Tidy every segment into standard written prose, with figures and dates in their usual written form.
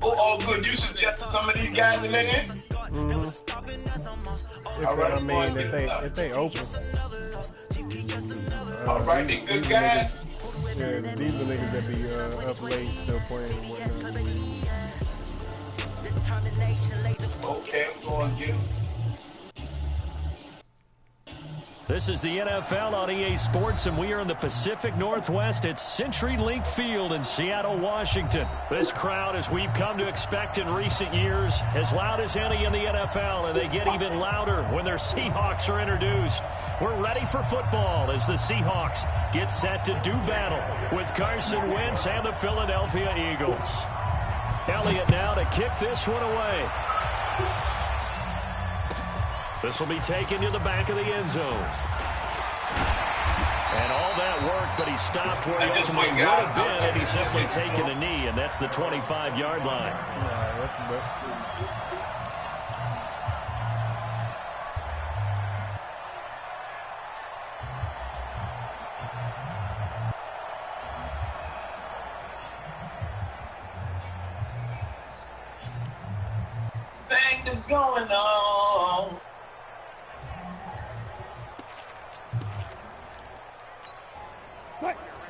Oh, all good. You suggested some of these guys in there? All right, I mean, if they open. All right, they good guys. Yeah, these are niggas that be up late still playing and whatnot. Okay, I'm going to get them. This is the NFL on EA Sports, and we are in the Pacific Northwest at CenturyLink Field in Seattle, Washington. This crowd, as we've come to expect in recent years, as loud as any in the NFL, and they get even louder when their Seahawks are introduced. We're ready for football as the Seahawks get set to do battle with Carson Wentz and the Philadelphia Eagles. Elliott now to kick this one away. This will be taken to the back of the end zone. And all that work, but he stopped where he ultimately would have been had he simply taken a knee, and that's the 25-yard line. Thing that's going on.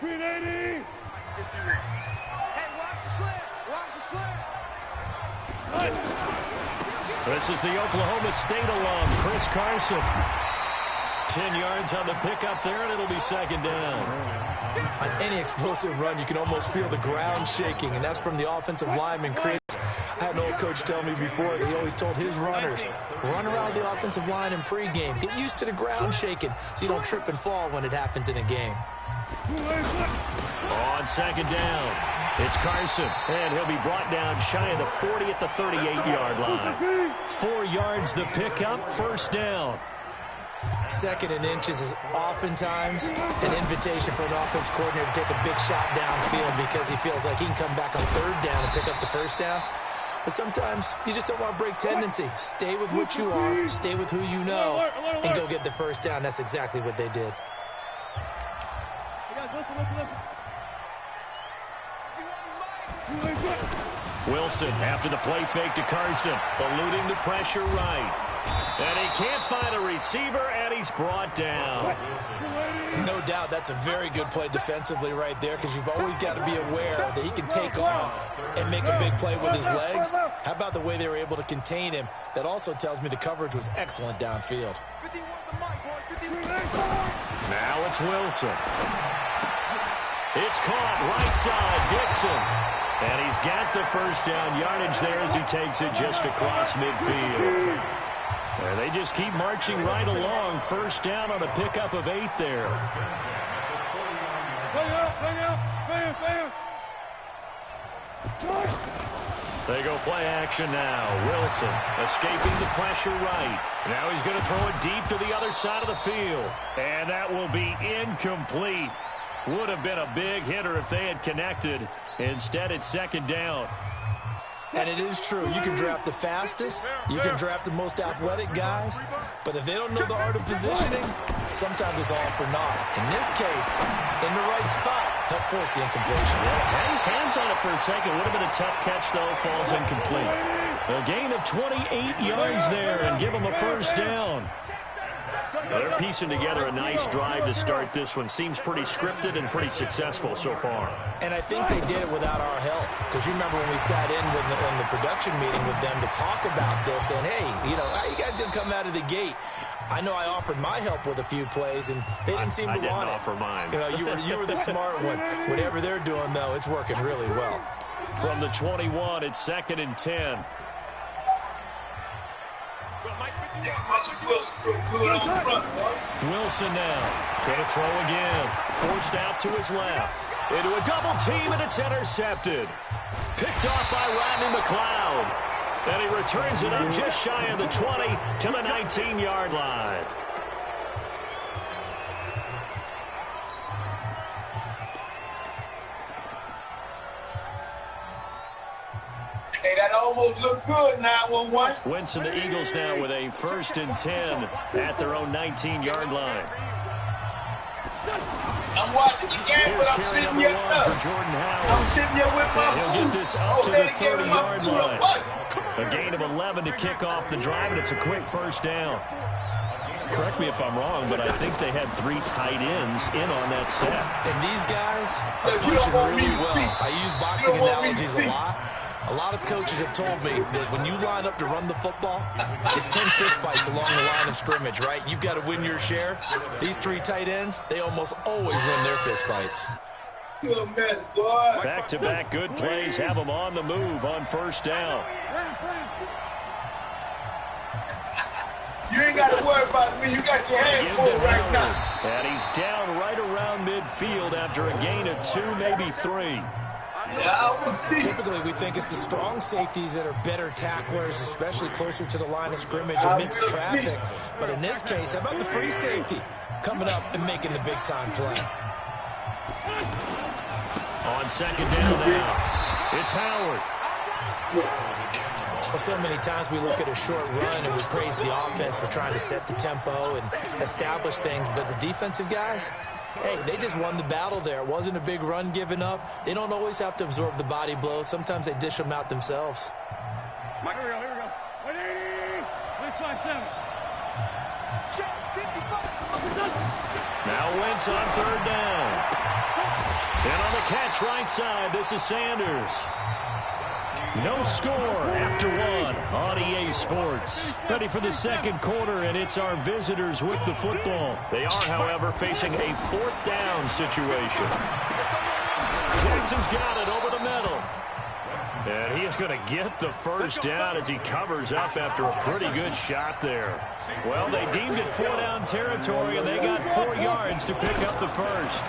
Hey, watch the slant. Watch the slant. This is the Oklahoma State alum, Chris Carson. 10 yards on the pickup there, and it'll be second down. On any explosive run, you can almost feel the ground shaking, and that's from the offensive lineman, Chris. I had an old coach tell me before that he always told his runners, run around the offensive line in pregame. Get used to the ground shaking so you don't trip and fall when it happens in a game. On second down, it's Carson, and he'll be brought down shy of the 40 at the 38-yard line. 4 yards the pickup, first down. Second and inches is oftentimes an invitation for an offense coordinator to take a big shot downfield because he feels like he can come back on third down and pick up the first down. But sometimes you just don't want to break tendency. Stay with what you are, stay with who you know, and go get the first down. That's exactly what they did. Wilson after the play fake to Carson, eluding the pressure right. And he can't find a receiver, and he's brought down. No doubt that's a very good play defensively right there because you've always got to be aware that he can take off and make a big play with his legs. How about the way they were able to contain him? That also tells me the coverage was excellent downfield. Now it's Wilson. It's caught right side, Dixon. And he's got the first down yardage there as he takes it just across midfield. And they just keep marching right along. First down on a pickup of 8 there. They go play action now. Wilson escaping the pressure right. Now he's going to throw it deep to the other side of the field. And that will be incomplete. Would have been a big hitter if they had connected. Instead, it's second down. And it is true. You can draft the fastest. You can draft the most athletic guys. But if they don't know the art of positioning, sometimes it's all for naught. In this case, in the right spot, help force the incompletion. Yeah, had his hands on it for a second. Would have been a tough catch, though. Falls incomplete. A gain of 28 yards there and give him a first down. They're piecing together a nice drive to start this one. Seems pretty scripted and pretty successful so far. And I think they did it without our help. Because you remember when we sat in the production meeting with them to talk about this, and hey, you know, how you guys going to come out of the gate? I know I offered my help with a few plays, and they didn't seem to want it. I didn't offer mine. You know, you were the smart one. Whatever they're doing, though, it's working really well. From the 21, it's second and 10. Wilson now going to throw again. Forced out to his left. Into a double team, and it's intercepted. Picked off by Rodney McLeod. And he returns it up just shy of the 20 to the 19-yard line. Hey, that almost looked good, 9-1-1. Wentz and the Eagles now with a first and 10 at their own 19-yard line. I'm I'm watching the game, but I'm sitting here. For Jordan Howard. I'm sitting here with my He'll food. get this up to the 30-yard line. A A gain of 11 to kick off the drive, and it's a quick first down. Correct me if I'm wrong, but I think they had 3 tight ends in on that set. And these guys are punching really well. I use boxing analogies a lot. A lot of coaches have told me that when you line up to run the football, it's 10 fistfights along the line of scrimmage, right? You've got to win your share. These 3 tight ends, they almost always win their fistfights. good mess, boy. Back-to-back good plays have them on the move on first down. You ain't got to worry about me. You got your hands full right now. And he's down right around midfield after a gain of 2, maybe 3. Typically, we think it's the strong safeties that are better tacklers, especially closer to the line of scrimmage amidst traffic. But in this case, how about the free safety coming up and making the big-time play? On second down now, it's Howard. Well, so many times we look at a short run and we praise the offense for trying to set the tempo and establish things, but the defensive guys, hey, they just won the battle there. It wasn't a big run given up. They don't always have to absorb the body blows. Sometimes they dish them out themselves. Here we go. 180. 157. Now Wentz on third down. And on the catch right side, this is Sanders. No score after 1 on EA Sports. Ready for the second quarter, and it's our visitors with the football. They are, however, facing a 4th down situation. Jackson's got it over the middle. And he is going to get the first down as he covers up after a pretty good shot there. Well, they deemed it 4-down territory, and they got 4 yards to pick up the first.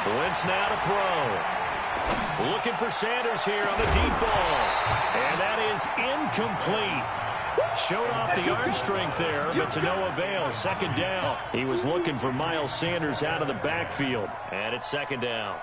Wentz now to throw. Looking for Sanders here on the deep ball. And that is incomplete. Showed off the arm strength there, but to no avail. Second down. He was looking for Miles Sanders out of the backfield. And it's second down.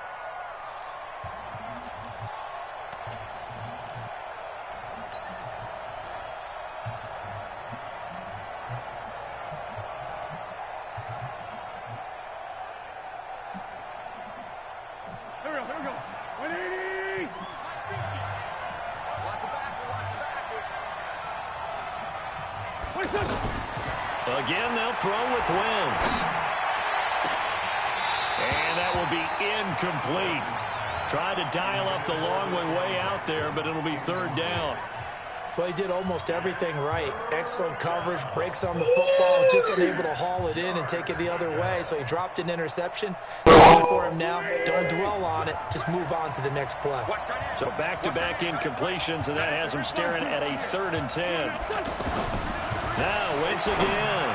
Again, they'll throw with Wentz. And that will be incomplete. Tried to dial up the long way out there, but it'll be third down. Well, he did almost everything right. Excellent coverage, breaks on the football, just unable to haul it in and take it the other way. So he dropped an interception. Good for him now. Don't dwell on it. Just move on to the next play. So back-to-back incompletions, and that has him staring at a 3rd and 10. Now Wentz again.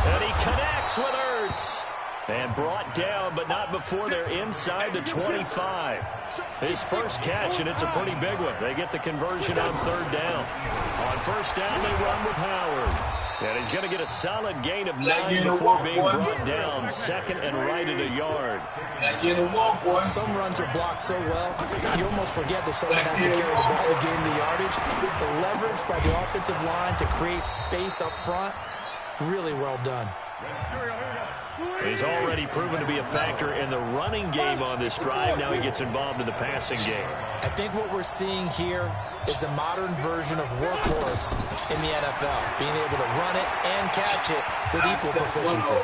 And he connects with Ertz. And brought down, but not before they're inside the 25. His first catch, and it's a pretty big one. They get the conversion on third down. On first down, they run with Howard. And he's going to get a solid gain of 9 before being brought down. Second and right at a yard. Some runs are blocked so well, you almost forget that someone has to carry the ball to gain the yardage. The leverage by the offensive line to create space up front, really well done. He's already proven to be a factor in the running game on this drive. Now he gets involved in the passing game. I think what we're seeing here is the modern version of workhorse in the NFL, being able to run it and catch it with equal proficiency.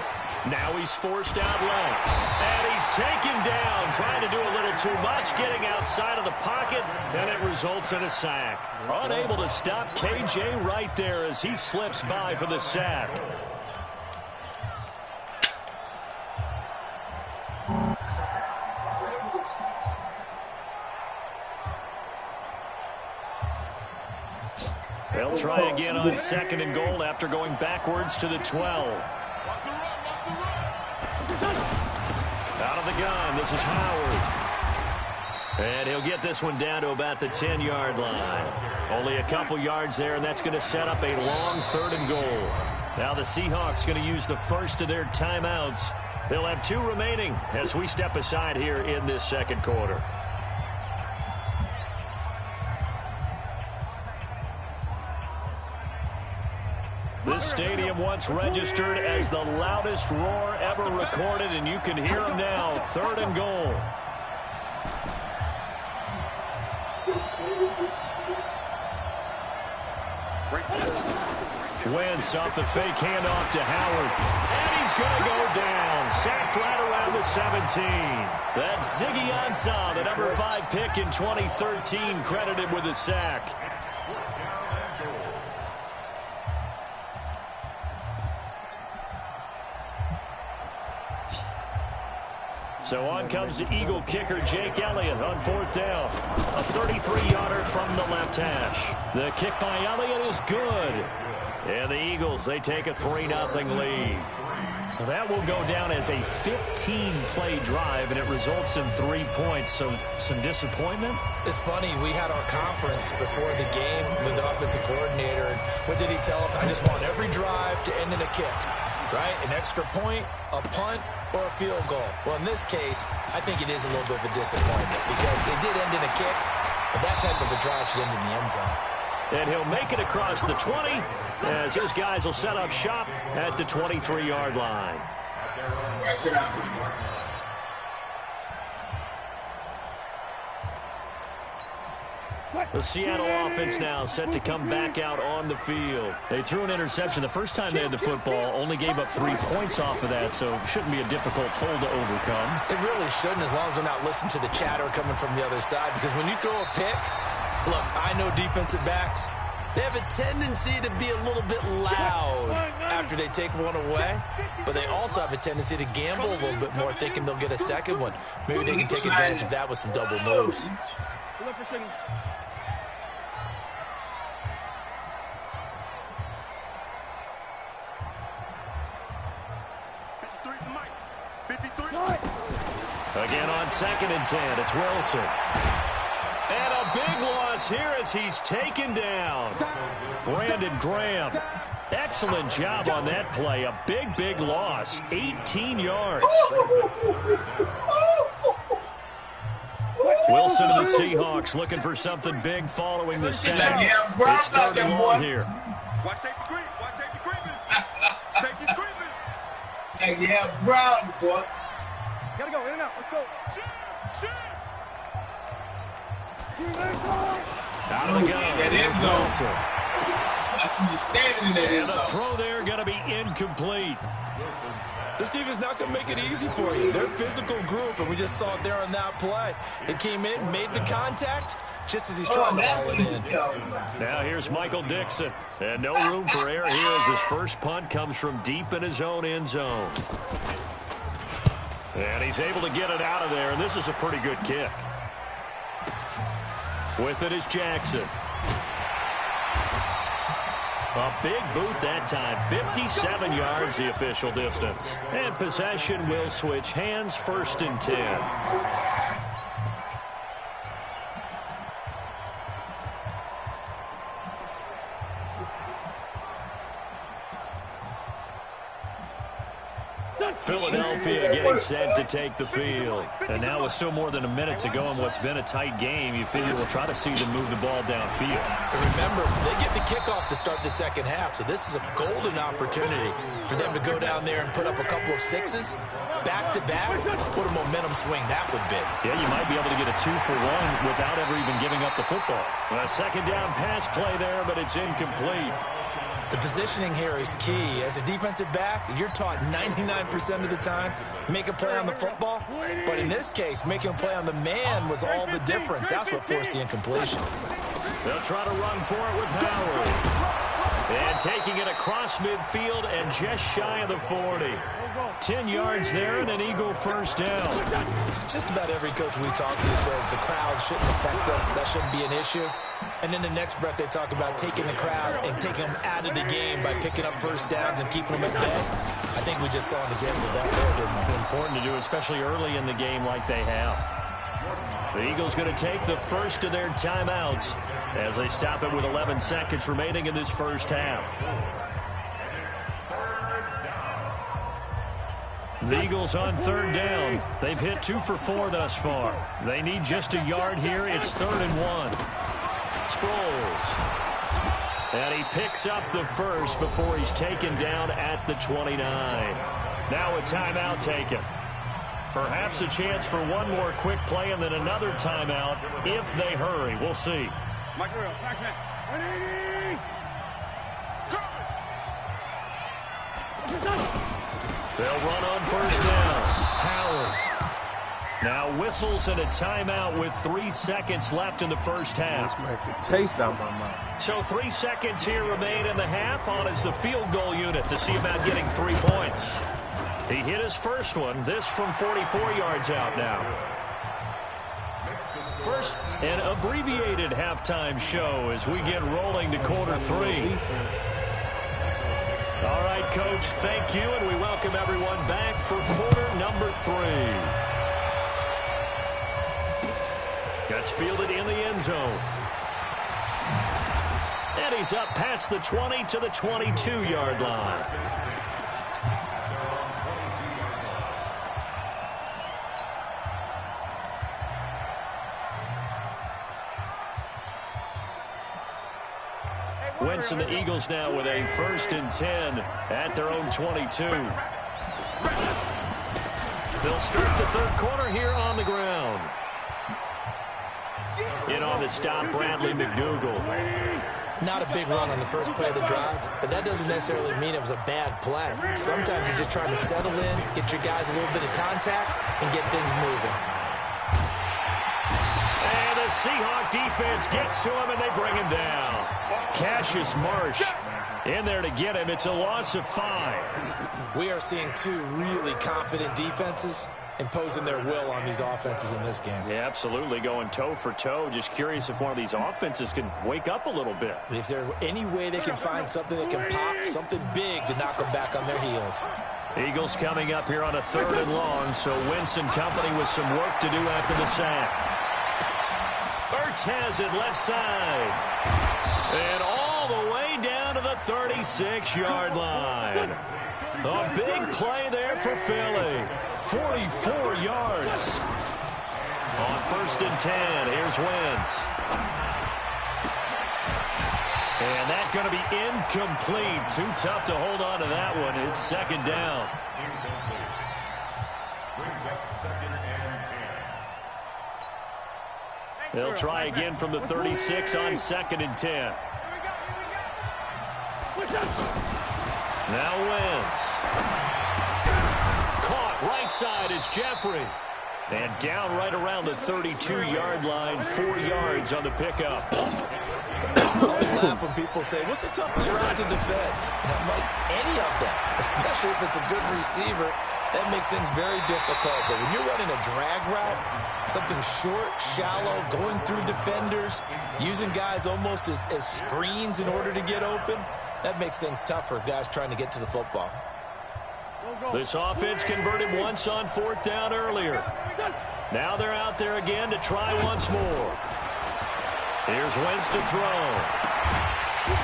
Now he's forced out left, and he's taken down, trying to do a little too much, getting outside of the pocket, and it results in a sack. Unable to stop KJ right there as he slips by for the sack. They'll try again on second and goal after going backwards to the 12. Out of the gun, this is Howard. And he'll get this one down to about the 10-yard line. Only a couple yards there, and that's going to set up a long 3rd and goal. Now the Seahawks going to use the first of their timeouts. They'll have 2 remaining as we step aside here in this second quarter. This stadium once registered as the loudest roar ever recorded, and you can hear them now. 3rd and goal. Wentz off the fake handoff to Howard. And he's going to go down. Sacked right around the 17. That's Ziggy Ansah, the number 5 pick in 2013, credited with a sack. So on comes the Eagle kicker, Jake Elliott, on 4th down. A 33-yarder from the left hash. The kick by Elliott is good. And the Eagles, they take a 3-0 lead. That will go down as a 15-play drive, and it results in 3 points. So some disappointment? It's funny, we had our conference before the game with the offensive coordinator, and what did he tell us? I just want every drive to end in a kick, right? An extra point, a punt, or a field goal. Well, in this case, I think it is a little bit of a disappointment because it did end in a kick, but that type of a drive should end in the end zone. And he'll make it across the 20 as his guys will set up shop at the 23-yard line. The Seattle offense now set to come back out on the field. They threw an interception the first time they had the football, only gave up 3 points off of that, so it shouldn't be a difficult hole to overcome. It really shouldn't, as long as they're not listening to the chatter coming from the other side, because when you throw a pick, look, I know defensive backs, they have a tendency to be a little bit loud after they take one away, but they also have a tendency to gamble a little bit more, thinking they'll get a second one. Maybe they can take advantage of that with some double moves. Again on 2nd and 10, it's Wilson. And a big loss here as he's taken down. Brandon Graham. Excellent job on that play. A big loss. 18 yards. Wilson and the Seahawks looking for something big following the sack. It's 3rd and 1 here. Watch safety creep. Watch safety creeping. Safety creeping. Hey, you have Brown, boy. Gotta go, in and out. Let's go. Shit. Out of the gun. That end zone. I see you standing in that end And the zone. throw there going to be incomplete. This team is not going to make it easy for you. They're a physical group, and we just saw it there on that play. It came in, made the contact, just as he's trying to haul it in. Now here's Michael Dixon. And no room for error here as his first punt comes from deep in his own end zone. And he's able to get it out of there, and this is a pretty good kick. With it is Jackson. A big boot that time. 57 yards the official distance. And possession will switch hands, 1st and 10. Philadelphia getting set to take the field. And now with still more than a minute to go in what's been a tight game, you figure we'll try to see them move the ball downfield. And remember, they get the kickoff to start the second half, so this is a golden opportunity for them to go down there and put up a couple of sixes back-to-back. What a momentum swing that would be. Yeah, you might be able to get a 2-for-1 without ever even giving up the football. A second down pass play there, but it's incomplete. The positioning here is key. As a defensive back, you're taught 99% of the time, make a play on the football. But in this case, making a play on the man was all the difference. That's what forced the incompletion. They'll try to run for it with Howard. And taking it across midfield and just shy of the 40. 10 yards there and an Eagle first down. Just about every coach we talk to says the crowd shouldn't affect us. That shouldn't be an issue. And in the next breath, they talk about taking the crowd and taking them out of the game by picking up first downs and keeping them at bay. I think we just saw an example of that there, didn't we? Important to do, especially early in the game like they have. The Eagles going to take the first of their timeouts as they stop it with 11 seconds remaining in this first half. The Eagles on 3rd down. They've hit 2 for 4 thus far. They need just a yard here. It's 3rd and 1. Sproles. And he picks up the first before he's taken down at the 29. Now a timeout taken. Perhaps a chance for one more quick play and then another timeout if they hurry. We'll see. They'll run on first down. Howard. Now whistles and a timeout with 3 seconds left in the first half. This makes the taste out my mouth. So 3 seconds here remain in the half. On is the field goal unit to see about getting 3 points. He hit his first one. This from 44 yards out now. First, an abbreviated halftime show as we get rolling to quarter 3. All right, Coach, thank you, and we welcome everyone back for quarter number 3. Gets fielded in the end zone. And he's up past the 20 to the 22-yard line. Wentz and the Eagles now with a 1st and 10 at their own 22. They'll start the third quarter here on the ground. In on the stop, Bradley McDougal. Not a big run on the first play of the drive, but that doesn't necessarily mean it was a bad play. Sometimes you're just trying to settle in, get your guys a little bit of contact, and get things moving. And the Seahawk defense gets to him, and they bring him down. Cassius Marsh in there to get him. It's a loss of 5. We are seeing 2 really confident defenses imposing their will on these offenses in this game. Yeah, absolutely, going toe for toe. Just curious if one of these offenses can wake up a little bit. Is there any way they can find something that can pop, something big to knock them back on their heels? Eagles coming up here on a 3rd and long, so Wentz and company with some work to do after the sack. Ertz has it left side. And all the way down to the 36-yard line. A big play there for Philly. 44 yards. On 1st and 10, here's Wentz. And that's going to be incomplete. Too tough to hold on to that one. It's 2nd down. They'll try again from the 36 on 2nd and 10. Now Wentz. Caught right side is Jeffrey. And down right around the 32-yard line, 4 yards on the pickup. I always laugh when people say, what's the toughest route to defend? And I'm like, any of them, especially if it's a good receiver. That makes things very difficult. But when you're running a drag route, something short, shallow, going through defenders, using guys almost as screens in order to get open, that makes things tough for guys trying to get to the football. This offense converted once on 4th down earlier. Now they're out there again to try once more. Here's Wentz to throw.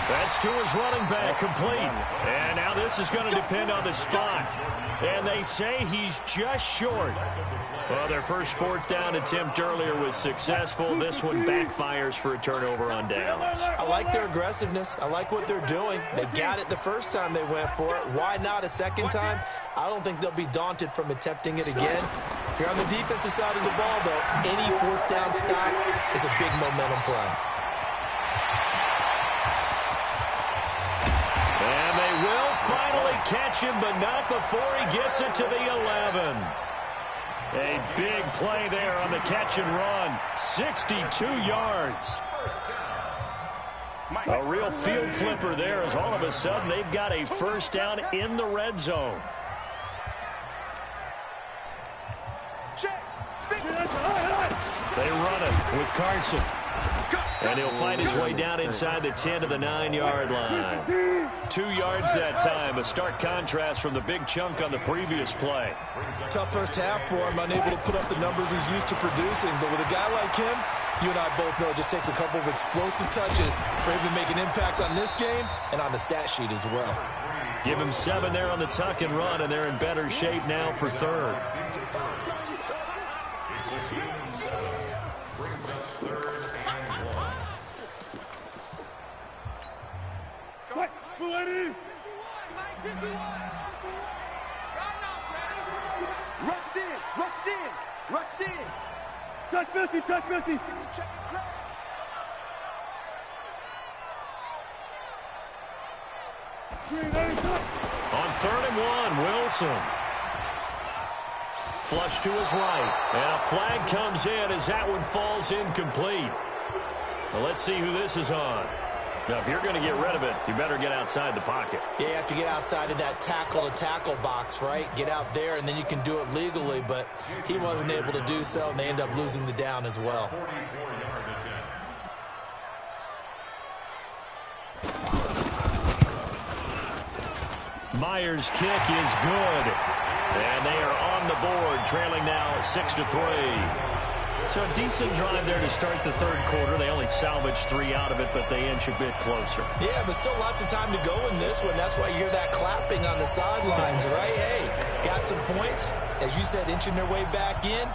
That's to his running back, complete. And now this is going to depend on the spot. And they say he's just short. Well, their first 4th down attempt earlier was successful. This one backfires for a turnover on downs. I like their aggressiveness. I like what they're doing. They got it the first time they went for it. Why not a second time? I don't think they'll be daunted from attempting it again. If you're on the defensive side of the ball, though, any 4th down stop is a big momentum play. And they will finally catch him, but not before he gets it to the 11. A big play there on the catch and run. 62 yards. A real field flipper there as all of a sudden they've got a first down in the red zone. They run it with Carson. And he'll find his way down inside the 10 to the 9-yard line. 2 yards that time. A stark contrast from the big chunk on the previous play. Tough first half for him, unable to put up the numbers he's used to producing. But with a guy like him, you and I both know it just takes a couple of explosive touches for him to make an impact on this game and on the stat sheet as well. Give him 7 there on the tuck and run, and they're in better shape now for 3rd. What? Rush in, rush in, rush in. Touch 50, touch 50. Check the crack. On 3rd and 1, Wilson. Flush to his right. And a flag comes in as that one falls incomplete. Well, let's see who this is on. Now, if you're going to get rid of it, you better get outside the pocket. Yeah, you have to get outside of that tackle-to-tackle box, right? Get out there, and then you can do it legally, but he wasn't able to do so, and they end up losing the down as well. Myers' kick is good. And they are on the board, trailing now 6-3. So a decent drive there to start the 3rd quarter. They only salvaged 3 out of it, but they inch a bit closer. Yeah, but still lots of time to go in this one. That's why you hear that clapping on the sidelines, right? Hey, got some points. As you said, inching their way back in.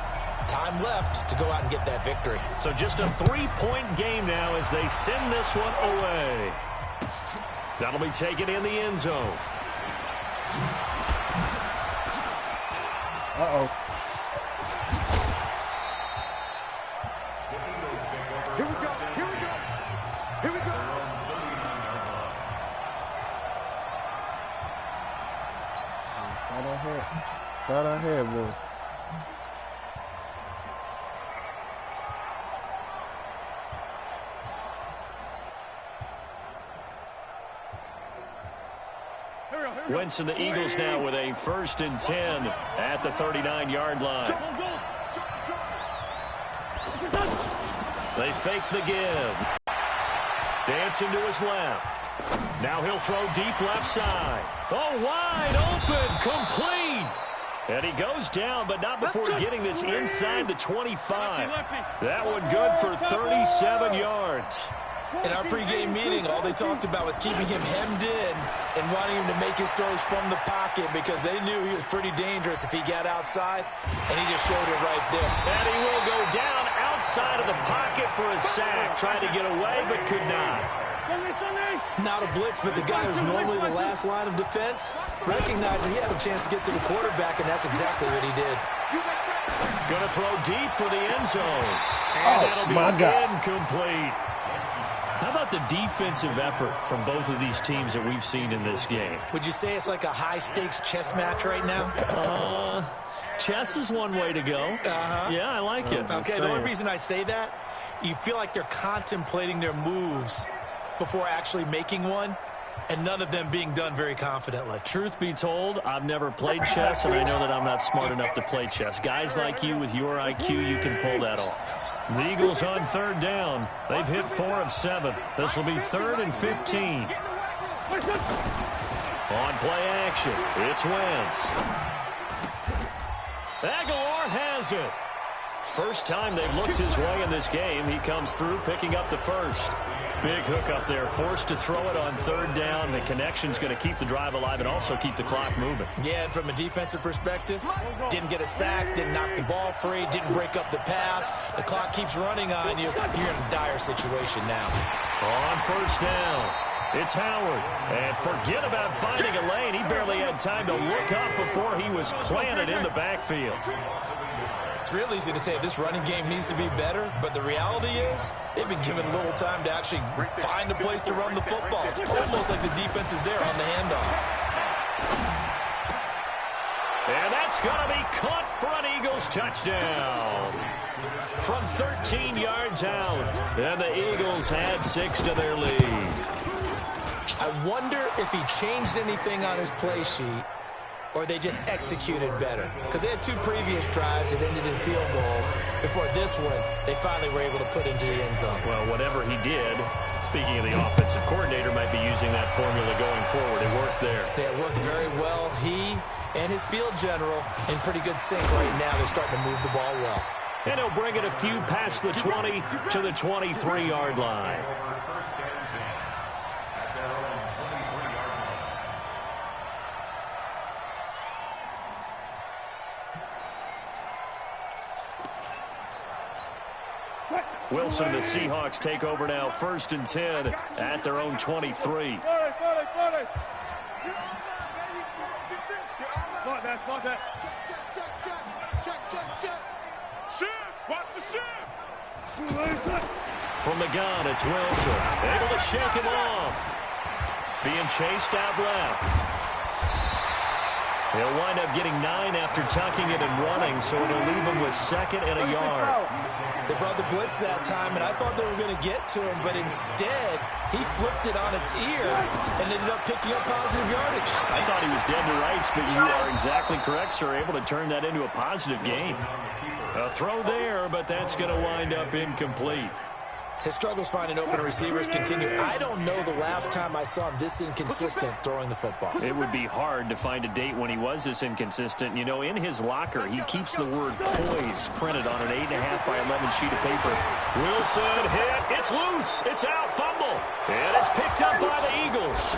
Time left to go out and get that victory. So just a 3-point game now as they send this one away. That'll be taken in the end zone. Uh-oh. Here we go, here we go, here we go. Thought I had one. Wentz and the Eagles now with a 1st and 10 at the 39-yard line. They fake the give. Dancing to his left. Now he'll throw deep left side. Oh, wide open, complete. And he goes down, but not before getting this inside the 25. That one good for 37 yards. In our pregame meeting, all they talked about was keeping him hemmed in and wanting him to make his throws from the pocket because they knew he was pretty dangerous if he got outside, and he just showed it right there. And he will go down outside of the pocket for a sack. Tried to get away, but could not. Not a blitz, but the guy who's normally the last line of defense recognized that he had a chance to get to the quarterback, and that's exactly what he did. Gonna throw deep for the end zone. And that'll be incomplete. How about the defensive effort from both of these teams that we've seen in this game? Would you say it's like a high-stakes chess match right now? Chess is one way to go. Yeah, I like it. Okay, the only reason I say that, you feel like they're contemplating their moves before actually making one, and none of them being done very confidently. Truth be told, I've never played chess, and I know that I'm not smart enough to play chess. Guys like you with your IQ, you can pull that off. The Eagles on 3rd down. They've hit 4 of 7. This will be 3rd and 15. On play action, it's Wentz. Aguilar has it. First time they've looked his way in this game. He comes through, picking up the 1st. Big hook up there, forced to throw it on 3rd down. The connection's going to keep the drive alive and also keep the clock moving. Yeah, and from a defensive perspective, didn't get a sack, didn't knock the ball free, didn't break up the pass. The clock keeps running on you. You're in a dire situation now. On 1st down, it's Howard. And forget about finding a lane. He barely had time to look up before he was planted in the backfield. It's real easy to say this running game needs to be better, but the reality is they've been given little time to actually find a place to run the football. It's almost like the defense is there on the handoff. And that's going to be caught for an Eagles touchdown. From 13 yards out, and the Eagles had 6 to their lead. I wonder if he changed anything on his play sheet, or they just executed better. Because they had 2 previous drives that ended in field goals. Before this one, they finally were able to put into the end zone. Well, whatever he did, speaking of the offensive coordinator, might be using that formula going forward. It worked there. Yeah, it worked very well. He and his field general in pretty good sync right now. They're starting to move the ball well. And he'll bring it a few past the 20 to the 23-yard line. Wilson and the Seahawks take over now, 1st and 10 at their own 23. Check. Shift. Watch the shift. From the gun, it's Wilson. Able to shake him off. Being chased out left. He'll wind up getting 9 after tucking it and running, so it'll leave him with 2nd and a yard. They brought the blitz that time, and I thought they were going to get to him, but instead, he flipped it on its ear and ended up picking up positive yardage. I thought he was dead to rights, but you are exactly correct, sir. Able to turn that into a positive gain. A throw there, but that's going to wind up incomplete. His struggles finding open receivers continue. I don't know the last time I saw him this inconsistent throwing the football. It would be hard to find a date when he was this inconsistent. You know, in his locker, he keeps the word poise printed on an 8.5 by 11 sheet of paper. Wilson hit. It's loose. It's out. Fumble. And it's picked up by the Eagles.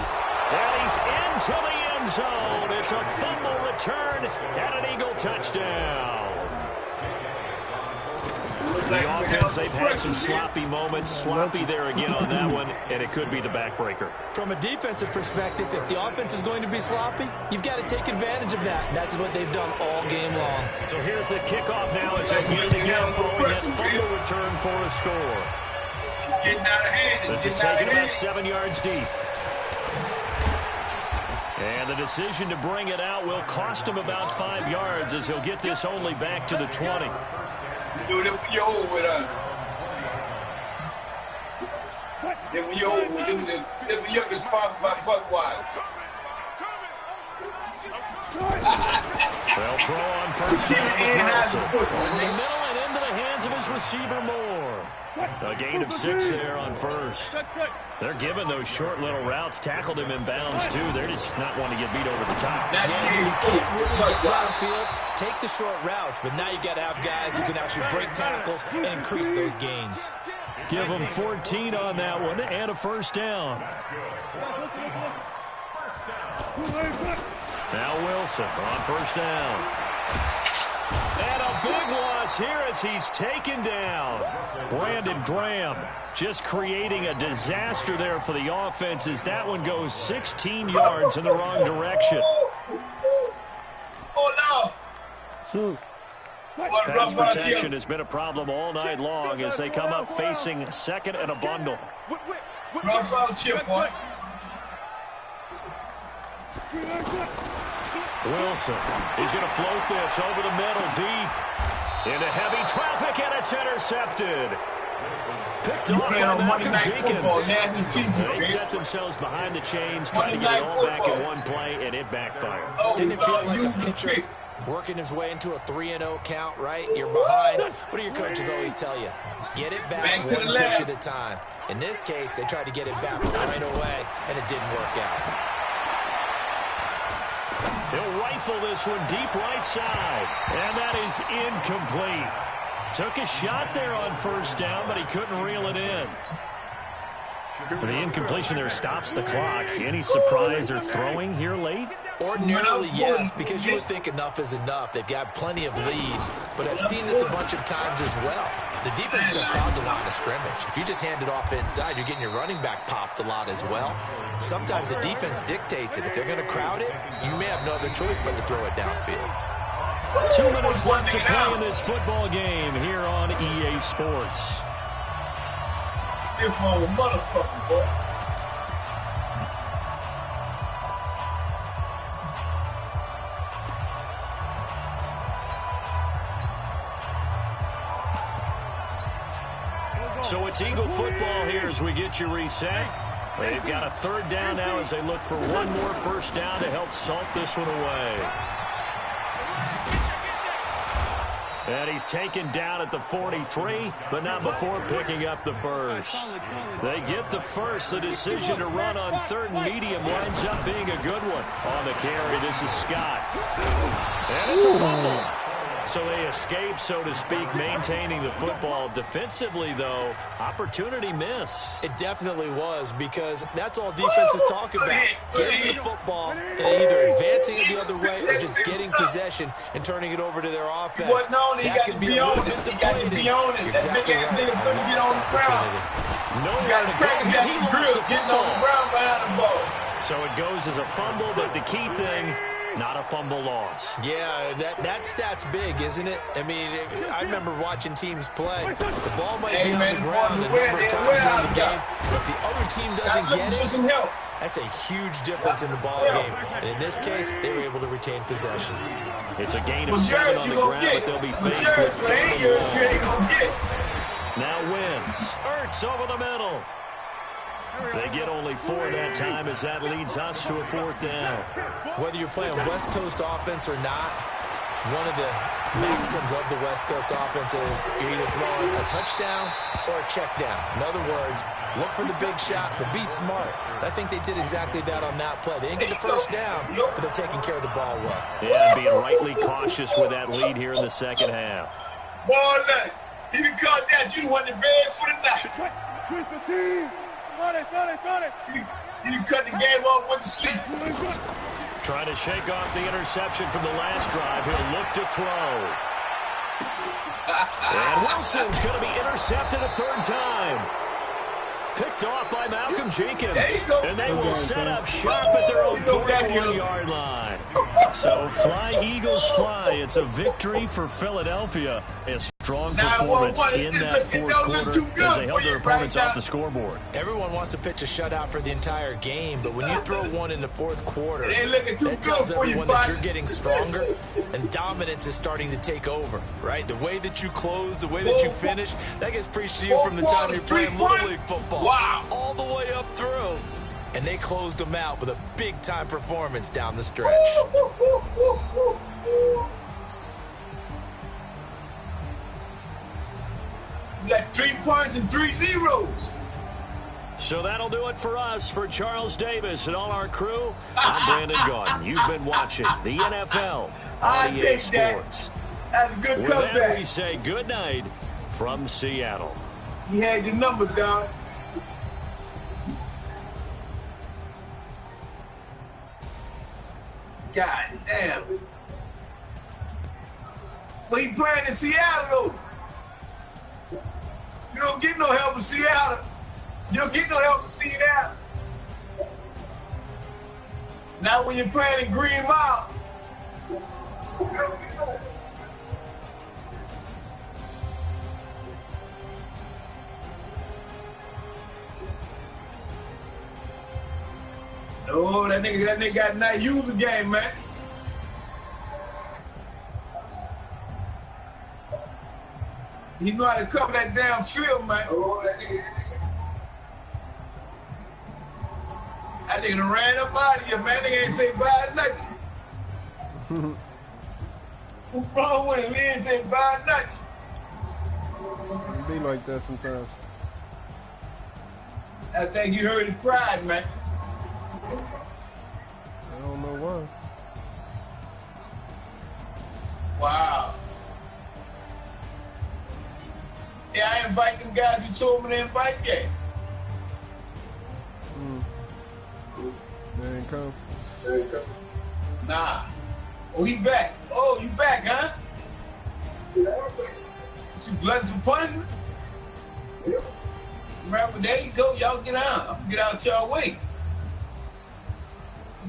And he's into the end zone. It's a fumble return and an Eagle touchdown. The offense, they've had some sloppy moments. Sloppy there again on that one, and it could be the backbreaker. From a defensive perspective, if the offense is going to be sloppy, you've got to take advantage of that. And that's what they've done all game long. So here's the kickoff now as they get it again following that fumble return for a score. Getting out of hand. This is taken about 7 yards deep. And the decision to bring it out will cost him about 5 yards as he'll get this only back to the 20. Dude, then when you're over with then when you're over with them, then when you're responsible by buck wide. They'll throw on first down with Wilson. Over the middle and into the hands of his receiver Moore. A gain of 6 there on first. They're giving those short little routes. Tackled him in bounds, too. They're just not wanting to get beat over the top. Yeah, you can't really get downfield, take the short routes, but now you've got to have guys who can actually break tackles and increase those gains. Give them 14 on that one and a first down. Now Wilson on first down. And a big loss here as he's taken down. Brandon Graham just creating a disaster there for the offense as that one goes 16 yards in the wrong direction. Oh, no. Pass protection has been a problem all night long as they come up facing 2nd and a bundle. Rough out chip, boy. Wilson, he's going to float this over the middle deep. Into heavy traffic, and it's intercepted. Picked off by Malcolm Jenkins. They set themselves behind the chains, trying to get it all back in one play, and it backfired. Didn't it feel like a pitcher working his way into a 3-0 count, right? You're behind. What do your coaches always tell you? Get it back one pitch at a time. In this case, they tried to get it back right away, and it didn't work out. He'll rifle this one deep right side, and that is incomplete. Took a shot there on first down, but he couldn't reel it in. The incompletion there stops the clock. Any surprise or throwing here late? Ordinarily, yes, because you would think enough is enough. They've got plenty of lead, but I've seen this a bunch of times as well. The defense is going to crowd the line of scrimmage. If you just hand it off inside, you're getting your running back popped a lot as well. Sometimes the defense dictates it. If they're going to crowd it, you may have no other choice but to throw it downfield. 2 minutes left to play in this football game here on EA Sports. Motherfucker, boy. So it's Eagle football here as we get you reset. They've got a 3rd down now as they look for one more first down to help salt this one away. And he's taken down at the 43, but not before picking up the first. They get the first. The decision to run on 3rd and medium winds up being a good one. On the carry, this is Scott. And it's a fumble. So they escape, so to speak, maintaining the football. Defensively, though, opportunity miss. It definitely was, because that's all defenses talk about. Getting the football and either advancing it the other way or just getting possession and turning it over to their offense. That can be a little bit deflating. You're exactly right. Nowhere to go. He lost the football. So it goes as a fumble, but the key thing, Not a fumble loss. Yeah, that stat's big, isn't it? I mean, I remember watching teams play. The ball might be on the ground a number of times during the game. If the other team doesn't get it, that's a huge difference in the ball game. And in this case, they were able to retain possession. It's a gain of 7 on the ground, but they'll be faced with 3rd. Now Wentz. Ertz over the middle. They get only 4 that time as that leads us to a 4th down. Whether you're playing West Coast offense or not, one of the maxims of the West Coast offense is you're either throwing a touchdown or a check down. In other words, look for the big shot, but be smart. I think they did exactly that on that play. They didn't get the first down, but they're taking care of the ball well. Yeah, being rightly cautious with that lead here in the second half. Ball night. He done caught that. You won the bed for the night. He done cut the game off, went to sleep. Trying to shake off the interception from the last drive. He'll look to throw. And Wilson's going to be intercepted a 3rd time. Picked off by Malcolm Jenkins. And they will set up shop at their own 41-yard line. So fly, Eagles, fly. It's a victory for Philadelphia. A strong performance in that 4th quarter as they held their opponents off the scoreboard. Everyone wants to pitch a shutout for the entire game, but when you throw one in the 4th quarter, that tells everyone that you're getting stronger and dominance is starting to take over, right? The way that you close, the way that you finish, that gets preached to you from the time you're playing Little League football. Wow. All the way up through. And they closed them out with a big-time performance down the stretch. You got 3 points and 3 zeros. So that'll do it for us. For Charles Davis and all our crew, I'm Brandon Gaudin. You've been watching the NFL on EA Sports. That's a good With comeback. that, we say good night from Seattle. He had your number, dog. God damn. But he playing in Seattle, though. You don't get no help in Seattle. You don't get no help in Seattle. Now when you're playing in Green Mile, no, that nigga got nice user game, man. He know how to cover that damn field, man. Oh, that nigga done ran up out of here, man. Nigga ain't say bye nothing. What's wrong with him? He ain't say bye nothing. It be like that sometimes. I think you heard his pride, man. I don't know why. Wow. Yeah, I invite them guys you told me to invite yet. They ain't come. Nah. Oh, he back. Oh, you back, huh? You glutton for punishment? Yep. Remember, there you go. Y'all get out. I'm gonna get out y'all way.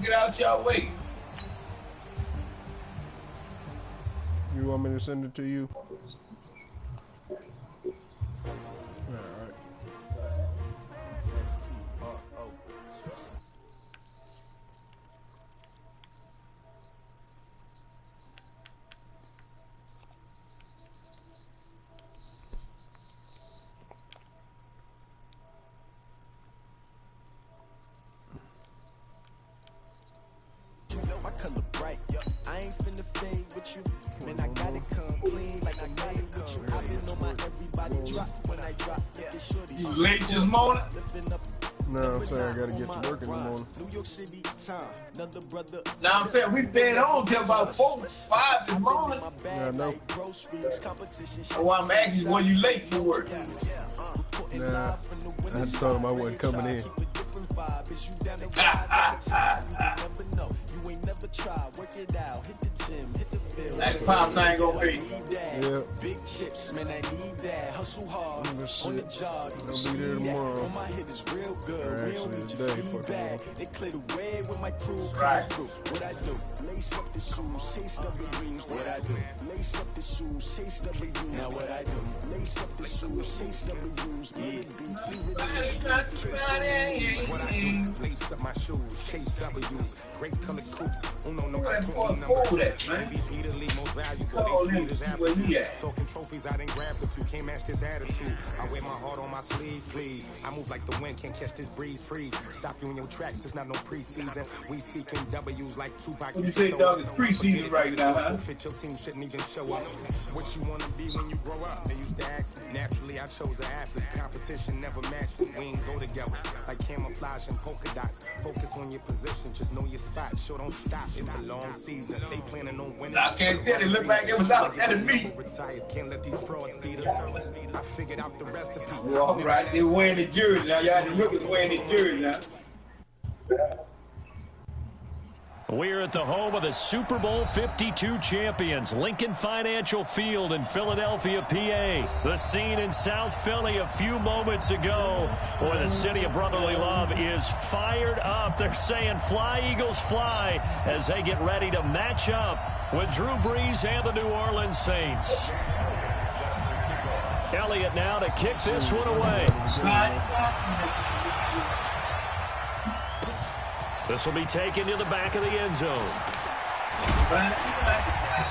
Get out y'all way. You want me to send it to you? Alright. My color bright, I ain't finna fade with you. Man, I gotta come clean like I made with you. I've been on my everybody drop when I drop. You late this morning? No, I'm saying I gotta get to work in the morning. New York City time, another brother. Now I'm saying we staying home till about 4, 5 this morning. Yeah, I know. Oh, I'm asking when you late for work. Nah, I told him I wasn't coming in. vibe. Is you down the ride? You never know. You ain't never tried. Work it out. Hit the gym. Hit the field. That Pops ain't gonna be. Yeah. Big chips, man, I need that. Hustle hard on the job. I'll be there tomorrow. On my hit is real good. We don't need your feedback. They clear the way with my crew. Right. What I do? Lace up the shoes, chase W's. What I do? Lace up the shoes, chase W's. Now what I do? Lace up the shoes, chase W's. Yeah. Beats, leave it in the street. What I do? Lace up my shoes, chase W's. Great colored coops. Uno no Right, number. that, man. MVP the league most valuable. Call They him, sweet as see where he apple. at. Talking trophies, I didn't grab the few. Can't match this attitude. I wear my heart on my sleeve, please. I move like the wind, can't catch this breeze. Freeze. Stop you in your tracks. There's not no preseason. We seeking W's like Tupac. What you say, dog? It's preseason right now, huh? Fit your team shouldn't even show up. What you wanna be when you grow up? They used to ask me. Naturally, I chose an athlete. Competition never matched me. We ain't go together like camouflage and polka dots. Focus on your position, just know your spot. Show don't stop. It's a long season. They planning on winning. I can't tell. It look like it was out there to me. Retired, can't let these frauds beat us. I figured out the recipe. Well, all right, they wearing the jersey now. Y'all the look at wearing the jersey now. We're at the home of the Super Bowl 52 champions, Lincoln Financial Field in Philadelphia, PA. The scene in South Philly a few moments ago. Boy, the city of brotherly love is fired up. They're saying, fly, Eagles, fly, as they get ready to match up with Drew Brees and the New Orleans Saints. Elliott now to kick this one away. This will be taken to the back of the end zone.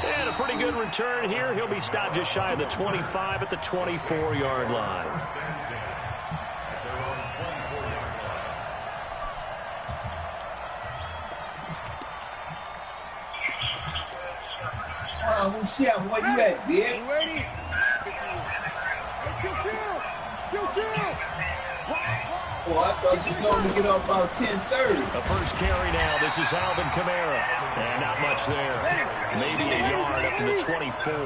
And a pretty good return here. He'll be stopped just shy of the 25 at the 24-yard line. Who's here? Where you at, bitch? Ready? Oh, I thought you was going to get up about 10:30. The first carry now. This is Alvin Kamara. And not much there. Maybe a yard up to the 24.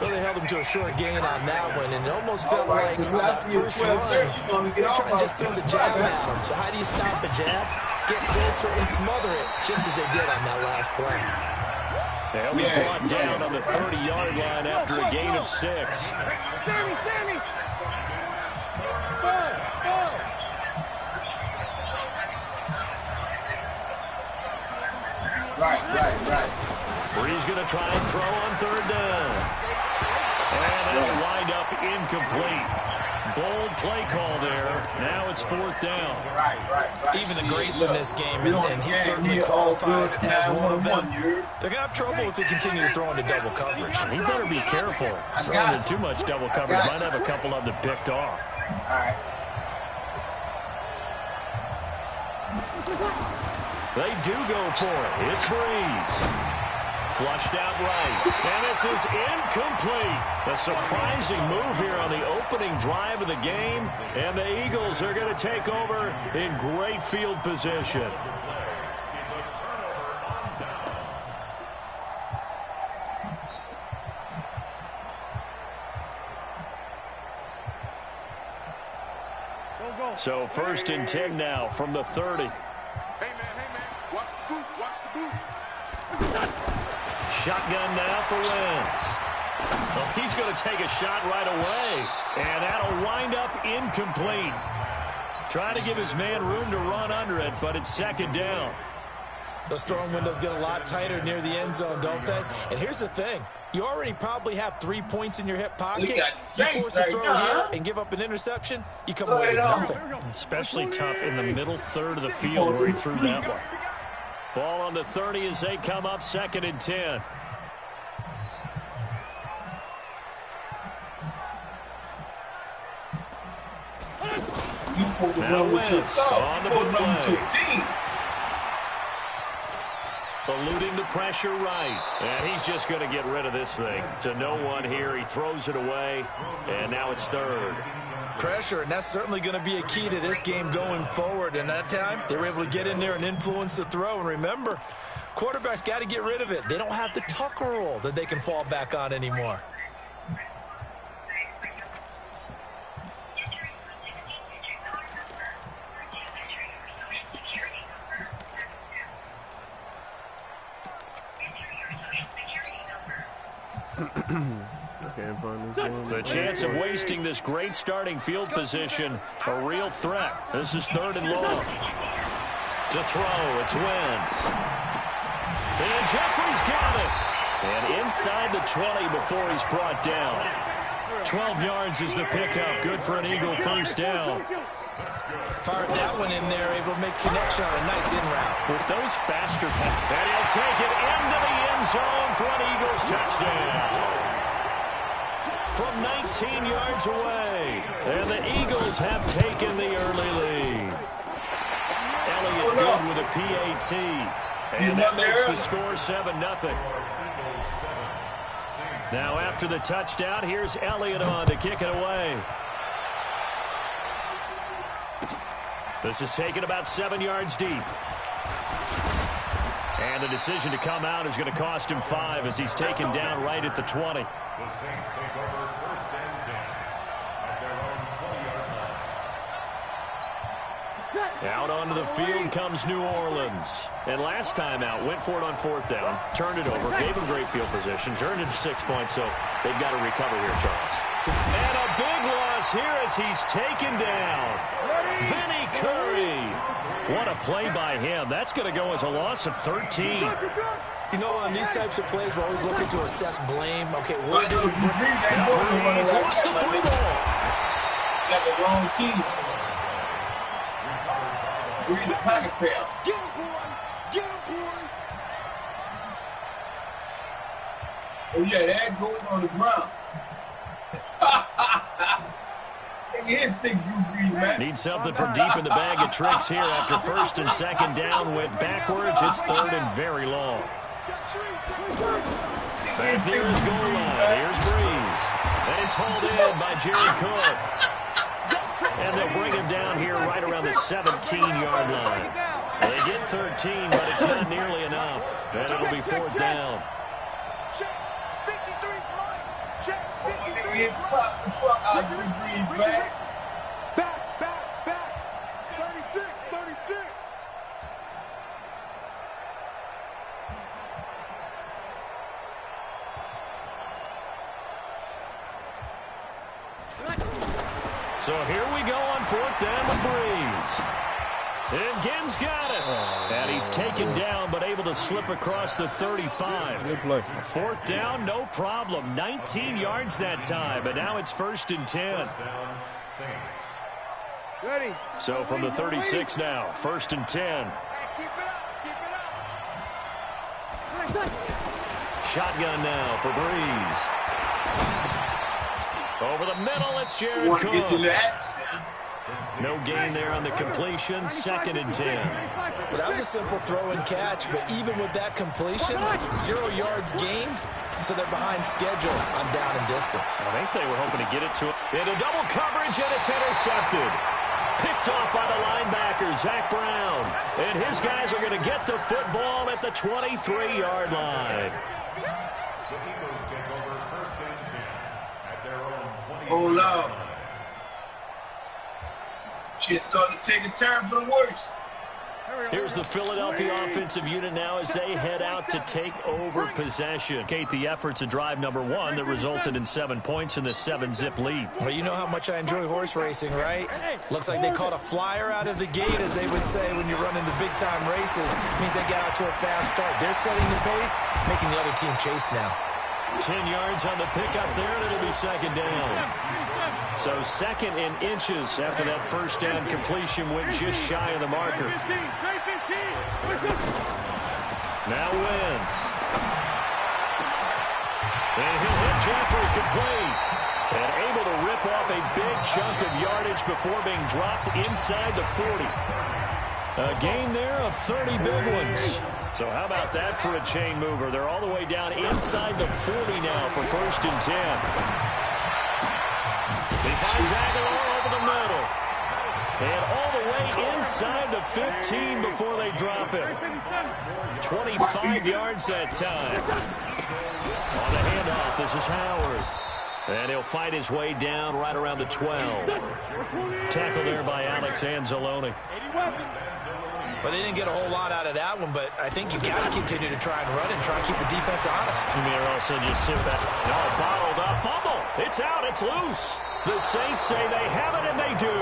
Well, they held him to a short gain on that one, and it almost felt like on that first run, You're trying to just throw the jab at him. So how do you stop a jab? Get closer and smother it, just as they did on that last play. They'll be brought down on the 30-yard line after a gain of 6. Sammy! Right. Brees going to try and throw on third down. And that'll wind up incomplete. Bold play call there. Now it's fourth down. Right. Even the greats in this game, and he certainly qualifies as one of them. They're going to have trouble if they continue to throw into double coverage. He better be careful. Throwing in too much double coverage might have a couple of them picked off. All right. They do go for it. It's Brees. Flushed out right. And this is incomplete. A surprising move here on the opening drive of the game. And the Eagles are going to take over in great field position. So 1st and 10 now from the 30. Hey, man. Watch the boot. Shotgun now for Wentz. Well, he's going to take a shot right away. And that'll wind up incomplete. Trying to give his man room to run under it, but it's 2nd down. Those throwing windows get a lot tighter near the end zone, don't they? And here's the thing. You already probably have 3 points in your hip pocket. You force a throw here and give up an interception, you come away with nothing. Especially tough in the middle third of the field where he threw that one. Ball on the 30 as they come up 2nd and 10. Now Wentz on the big play. Eluding the pressure right. And he's just going to get rid of this thing. To no one here. He throws it away. And now it's 3rd. Pressure, and that's certainly going to be a key to this game going forward. And that time, they were able to get in there and influence the throw. And remember, quarterbacks got to get rid of it. They don't have the tuck rule that they can fall back on anymore. The chance of wasting this great starting field position, a real threat. This is 3rd and long. To throw, it's Wentz. And Jeffrey's got it. And inside the 20 before he's brought down. 12 yards is the pickup. Good for an Eagle first down. Fired that one in there, able to make connection on a nice in route. With those faster passes. And he'll take it into the end zone for an Eagles touchdown. From 19 yards away. And the Eagles have taken the early lead. Elliott good with a PAT. And that makes the score 7-0. Now after the touchdown, here's Elliott on to kick it away. This is taken about 7 yards deep. And the decision to come out is going to cost him 5 as he's taken down right at the 20. The Saints take over 1st and 10 at their own 20-yard line. Out onto the field comes New Orleans. And last time out, went for it on 4th down, turned it over, gave him great field position, turned it to 6 points, so they've got to recover here, Charles. And a big loss here as he's taken down. Vinny Curry. What a play by him. That's going to go as a loss of 13. You know, on these types of plays, we're always looking to assess blame. Okay, where did Breeze wants the 3 ball. Got the wrong team. We're in the pocket pair. Get him, boy. Get him, boy. Oh, yeah, that goes on the ground. His thing, man. Need something from deep in the bag of tricks here after 1st and 2nd down went backwards. It's 3rd and very long. Back near his goal line. Here's Breeze. And it's hauled in by Jerry Cook. And they'll bring him down here right around the 17-yard line. They get 13, but it's not nearly enough. And it'll be 4th down. Check. 53's mine. Check. 53's Get popped the fuck out of Breeze, man. Back. 36. So here we go on 4th down with Breeze. And Ginn's got it. And he's taken down, but able to slip across the 35. Good play. 4th down, no problem. 19 yards that time, but now it's 1st and 10. Ready. So from the 36 now, 1st and 10. Keep it up. Shotgun now for Breeze. Over the middle, it's Jared Want to get you Cook. that? No gain there on the completion, 2nd and 10. Well, that was a simple throw and catch, but even with that completion, 0 yards gained, so they're behind schedule on down and distance. I think they were hoping to get it to him. Into double coverage, and it's intercepted. Picked off by the linebacker, Zach Brown. And his guys are going to get the football at the 23-yard line. The Eagles take over 1st and 10 at their own 20. Oh, no. Shit's starting to take a turn for the worse. Here's the Philadelphia offensive unit now as they head out to take over possession. Kate, the efforts of drive number 1 that resulted in 7 points in the 7-zip lead. Well, you know how much I enjoy horse racing, right? Looks like they caught a flyer out of the gate, as they would say when you're running the big-time races. Means they get out to a fast start. They're setting the pace, making the other team chase now. 10 yards on the pickup there, and it'll be 2nd down. So 2nd and inches after that 1st down completion went just shy of the marker. Now Wentz. And he'll hit Jeffrey complete. And able to rip off a big chunk of yardage before being dropped inside the 40. A gain there of 30 big ones. So how about that for a chain mover? They're all the way down inside the 40 now for 1st and 10. He finds Aguilar over the middle. And all the way inside the 15 before they drop him. 25 yards that time. On the handoff, this is Howard. And he'll fight his way down right around the 12. Tackle there by Alex Anzalone. Well, they didn't get a whole lot out of that one, but I think you got to continue to try and run and try and keep the defense honest. You may also just sit back. No, bottled up. Fumble. It's out. It's loose. The Saints say they have it, and they do.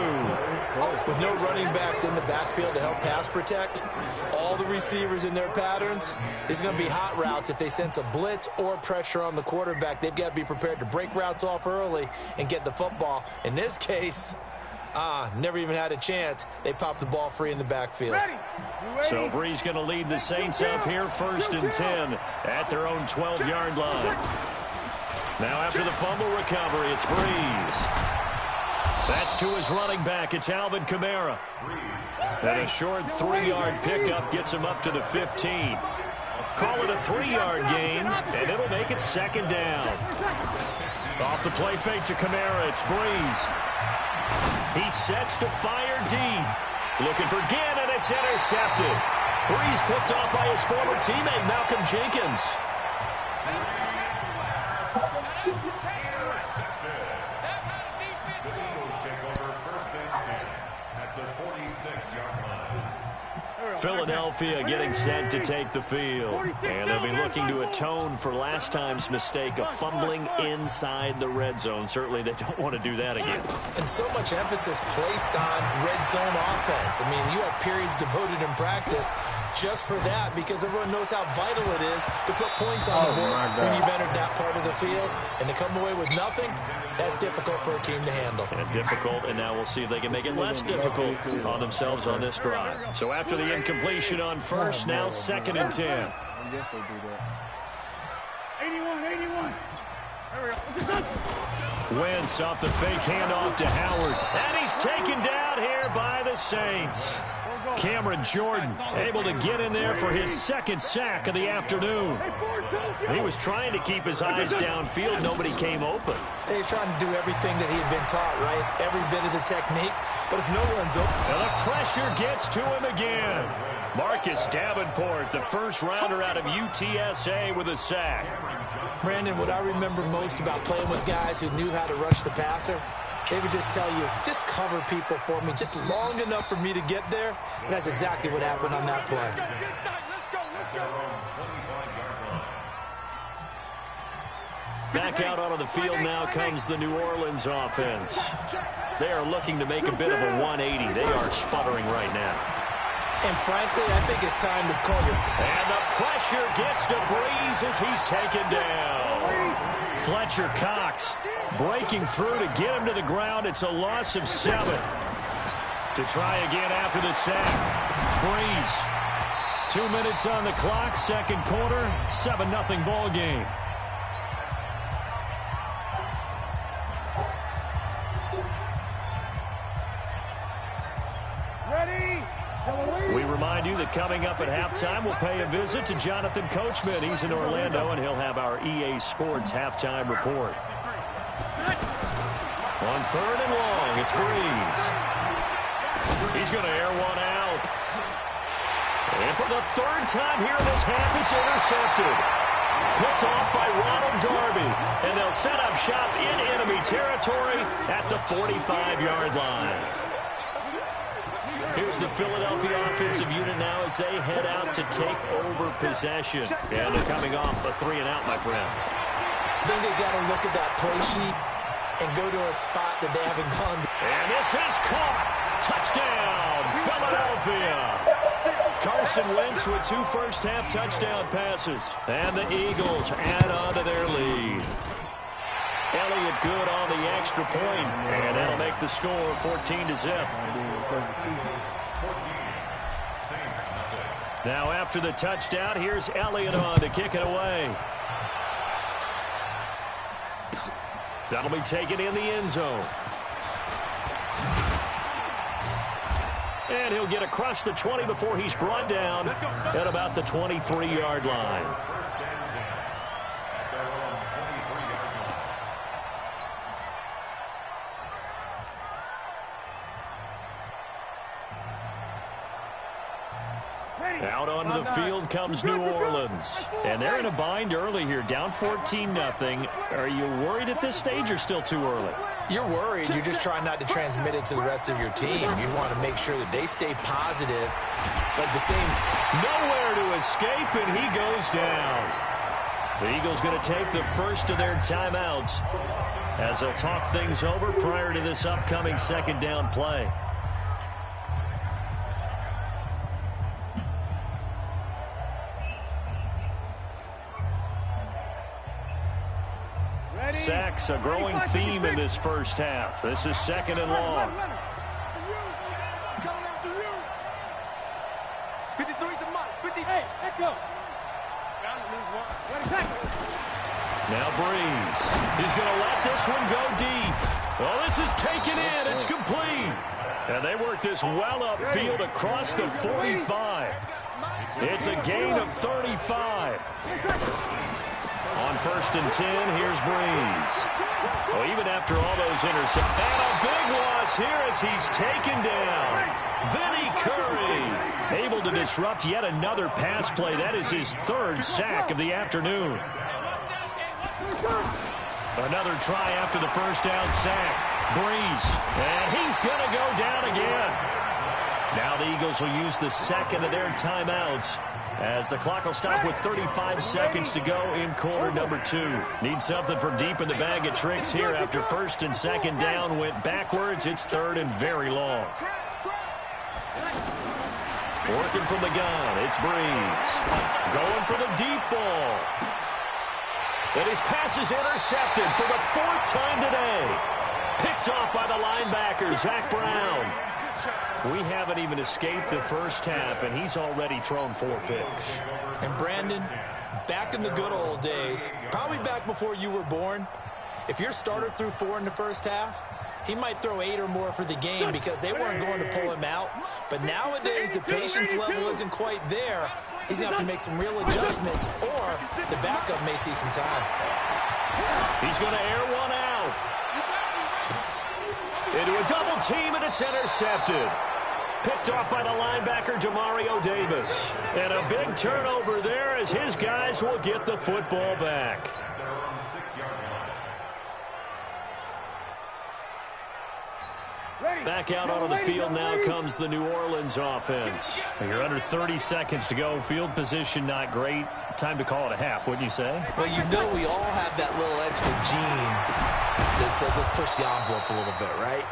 With no running backs in the backfield to help pass protect, all the receivers in their patterns, it's going to be hot routes. If they sense a blitz or pressure on the quarterback, they've got to be prepared to break routes off early and get the football. In this case, never even had a chance. They popped the ball free in the backfield. So Breeze going to lead the Saints up here 1st and 10 at their own 12-yard line. Now after the fumble recovery, it's Breeze. That's to his running back. It's Alvin Kamara. And a short 3-yard pickup gets him up to the 15. Call it a 3-yard gain, and it'll make it 2nd down. Off the play fake to Kamara, it's Breeze. He sets to fire deep. Looking for Ginn, and it's intercepted. Breeze picked off by his former teammate, Malcolm Jenkins. The Eagles take over 1st and 10 at the 46-yard line. Philadelphia getting set to take the field. And they'll be looking to atone for last time's mistake of fumbling inside the red zone. Certainly they don't want to do that again. And so much emphasis placed on red zone offense. I mean, you have periods devoted in practice just for that because everyone knows how vital it is to put points on the board when you've entered that part of the field. And to come away with nothing, that's difficult for a team to handle. And difficult, and now we'll see if they can make it less difficult on themselves on this drive. So after the incompletion on first, now 2nd and 10. I guess they do that. 81. There we go. Wentz off the fake handoff to Howard. And he's taken down here by the Saints. Cameron Jordan able to get in there for his 2nd sack of the afternoon. He was trying to keep his eyes downfield. Nobody came open. He's trying to do everything that he had been taught, right? Every bit of the technique. But if no one's open... And the pressure gets to him again. Marcus Davenport, the first rounder out of UTSA with a sack. Brandon, what I remember most about playing with guys who knew how to rush the passer, they would just tell you, just cover people for me, just long enough for me to get there. And that's exactly what happened on that play. Back out onto the field now comes the New Orleans offense. They are looking to make a bit of a 180. They are sputtering right now. And frankly, I think it's time to call your... And the pressure gets to Breeze as he's taken down. Fletcher Cox breaking through to get him to the ground. It's a loss of 7. To try again after the sack. Breeze. 2 minutes on the clock, 2nd quarter, 7-0 ball game. We remind you that coming up at halftime, we'll pay a visit to Jonathan Coachman. He's in Orlando, and he'll have our EA Sports halftime report. On 3rd and long, it's Breeze. He's going to air one out. And for the 3rd time here in this half, it's intercepted. Picked off by Ronald Darby. And they'll set up shop in enemy territory at the 45-yard line. Here's the Philadelphia offensive unit now as they head out to take over possession. And they're coming off a 3-and-out, my friend. I think they've got to look at that play sheet and go to a spot that they haven't gone to. And this is caught. Touchdown, Philadelphia. Carson Wentz with 2 first-half touchdown passes. And the Eagles add on to their lead. Elliott good on the extra point, and that'll make the score 14-0. Now after the touchdown, here's Elliott on to kick it away. That'll be taken in the end zone. And he'll get across the 20 before he's brought down at about the 23-yard line. Out onto the field comes New Orleans. And they're in a bind early here, down 14-0. Are you worried at this stage or still too early? You're worried. You're just trying not to transmit it to the rest of your team. You want to make sure that they stay positive, but the same. Nowhere to escape, and he goes down. The Eagles going to take the first of their timeouts as they'll talk things over prior to this upcoming second down play. Sacks, a growing theme in this first half. This is second and long. 53's the mark. 50. Hey, echo. Now Breeze. He's going to let this one go deep. Well, this is taken in. It's complete. And they work this well upfield across the 45. It's a gain of 35. On 1st and 10, here's Breeze. Well, even after all those interceptions, and a big loss here as he's taken down. Vinny Curry able to disrupt yet another pass play. That is his 3rd sack of the afternoon. Another try after the first down sack. Breeze, and he's going to go down again. Now the Eagles will use the second of their timeouts as the clock will stop with 35 seconds to go in quarter number 2. Need something from deep in the bag of tricks here after 1st and 2nd down went backwards. It's 3rd and very long. Working from the gun, it's Breeze. Going for the deep ball. And his pass is intercepted for the 4th time today. Picked off by the linebacker, Zach Brown. We haven't even escaped the first half, and he's already thrown 4 picks. And Brandon, back in the good old days, probably back before you were born, if your starter threw 4 in the first half, he might throw 8 or more for the game because they weren't going to pull him out. But nowadays, the patience level isn't quite there. He's going to have to make some real adjustments, or the backup may see some time. He's going to air one out. Into a double team, and it's intercepted. Picked off by the linebacker, Demario Davis. And a big turnover there as his guys will get the football back. Back out onto the field now comes the New Orleans offense. You're under 30 seconds to go. Field position not great. Time to call it a half, wouldn't you say? Well, you know we all have that little extra gene that says let's push the envelope a little bit, right?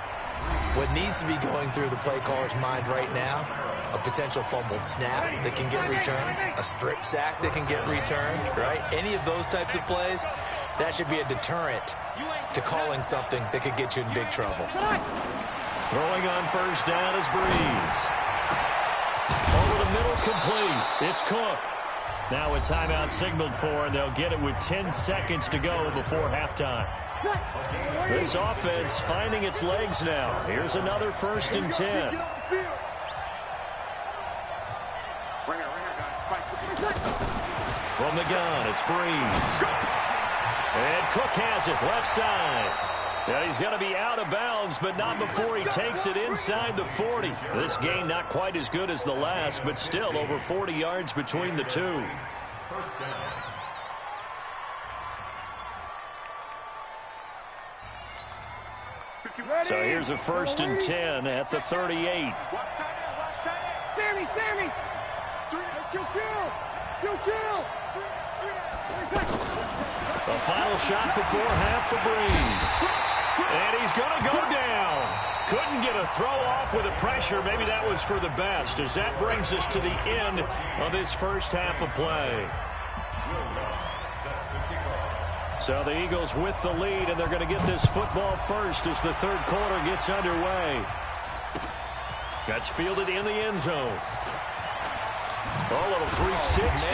What needs to be going through the play caller's mind right now, a potential fumbled snap that can get returned, a strip sack that can get returned, right? Any of those types of plays, that should be a deterrent to calling something that could get you in big trouble. Throwing on 1st down is Breeze. Over the middle, complete. It's Cook. Now a timeout signaled for, and they'll get it with 10 seconds to go before halftime. This offense finding its legs now. Here's another 1st and 10. From the gun, it's Breeze. And Cook has it, left side. Yeah, he's going to be out of bounds, but not before he takes it inside the 40. This game not quite as good as the last, but still over 40 yards between the two. So here's a 1st and 10 at the 38. Sammy! Kill! The final shot before half for Breeze. And he's going to go down. Couldn't get a throw off with the pressure. Maybe that was for the best, as that brings us to the end of this first half of play. So the Eagles with the lead, and they're going to get this football first as the 3rd quarter gets underway. That's fielded in the end zone. Oh, a little 360.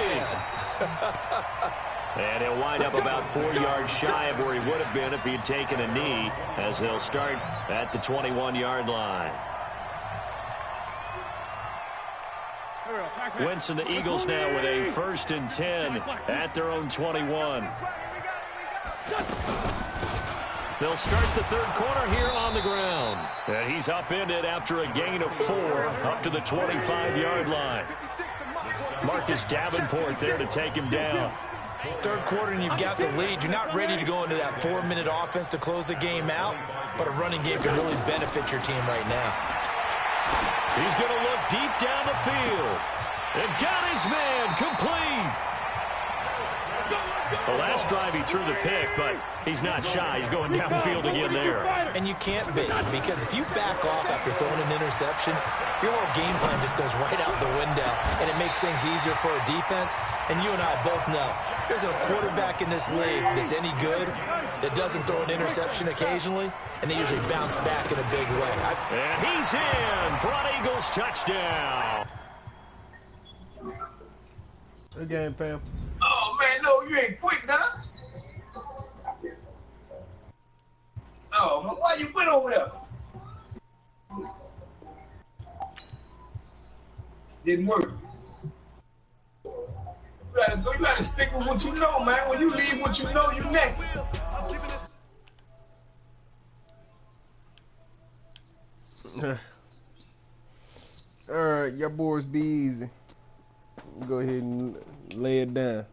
And he'll wind up about 4 yards shy of where he would have been if he had taken a knee, as they'll start at the 21-yard line. Wentz and the Eagles now with a 1st and 10 at their own 21. They'll start the 3rd quarter here on the ground. And he's upended after a gain of 4 up to the 25-yard line. Marcus Davenport there to take him down. Third quarter and you've got the lead. You're not ready to go into that 4-minute offense to close the game out, but a running game can really benefit your team right now. He's going to look deep down the field. And got his man complete. The last drive he threw the pick, but he's not shy. He's going downfield again there. And you can't be, because if you back off after throwing an interception, your whole game plan just goes right out the window, and it makes things easier for a defense. And you and I both know there's a quarterback in this league that's any good that doesn't throw an interception occasionally, and they usually bounce back in a big way. And he's in for an Eagles touchdown. Good game, fam. Oh, man, no, you ain't quick, now. Oh, man, why you went over there? Didn't work. You gotta stick with what you know, man. When you leave what you know, you next. All right, y'all boys be easy. Go ahead and lay it down.